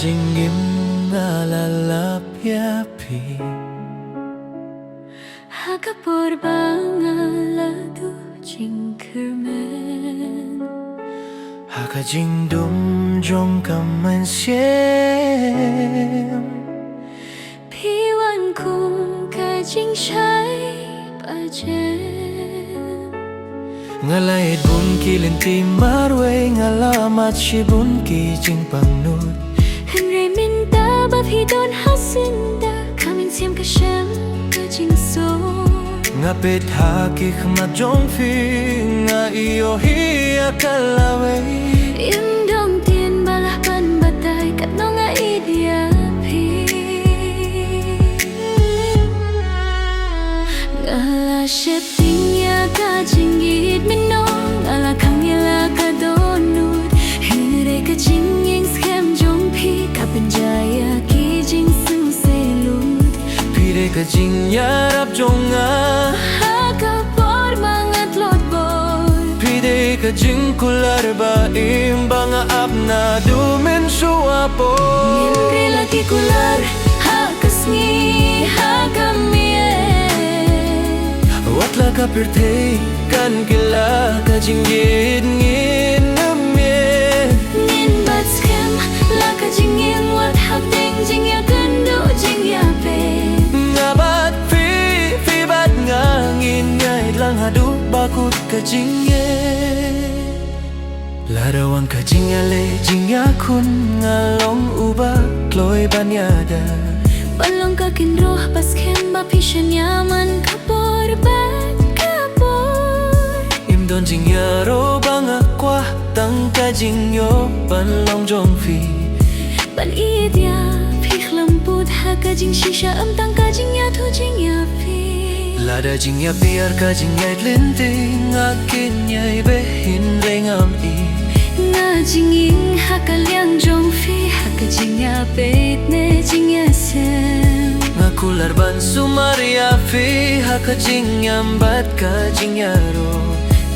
jingim ngalalapya pi Hakapor bangaladu jingkermen Haka jingdum jong kaman siem Piwan kung ka jing shai pajen Ngalayit bun kilin ti marwe ngalamat si bun ki jing pangnut Henry minta bab hidon hasinda Kamin siem ka shem ka jing so Ngapit hakik majong fi nga iyo hiya kalawe Indong tien balah pan batay kat no nga idea pi Ngala sheting ya ka jingit minong Ngala kang nila ka donut Hire ka jinging scam jong pi Kapenjaya ki jing su selut Pire ka jing yarap jonga Hakapor mangat lot boy Pide ka jing kular ba imbanga apna dumen suapo Ngindri laki kular hakasngi hakamie Watla ka pirte kan kila ka jinggit ngin namye Ngin bat skem laka jingin wat hapding jingya kendo jingya pe Ngabat fi bat ngangin nyait lang hadu bakut ka jingye Larawang ka jingyale jingya kun ngalong uba kloy banyada Balong ka kinroh pas kem ba pishan yaman kapor bat kapor Imdon jingya ro banga kwa tang ka jingyo panlong jong fi Ban idya pich lamput haka jing shisha am tang ka jingya tu jingya pi Lada jingya biar ka jingyait linting akin nyai behin rengam i Nga jinging haka liang jong fi haka jingya peit ne jingya sem Ngakular ban sumaria fi haka jingyam bat ka jingyaro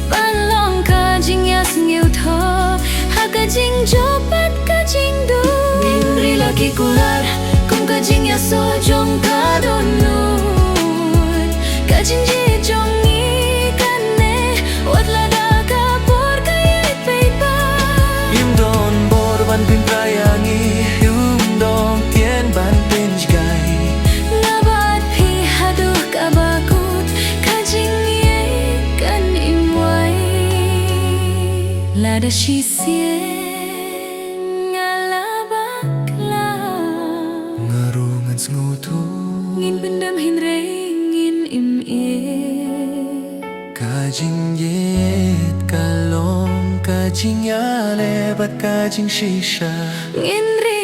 Balong ka jingya singyo tho haka jing jopat ka jing du Ngindri laki kular kung ka jingya so jong ka donut Ka jing ji jong i kane wat lada ka por ka yait peit ba Imdon bor ban pin prayangi Imdon tien ban pin jgai Nabat pi haduh ka bakut ka jing ye kan imwai Lada shi sien ngalabak la Ngarungan ngutu Ngin bendam hin re ngin im e Ka jingyet kalong ka jingyale bat ka jing shisha Ngin re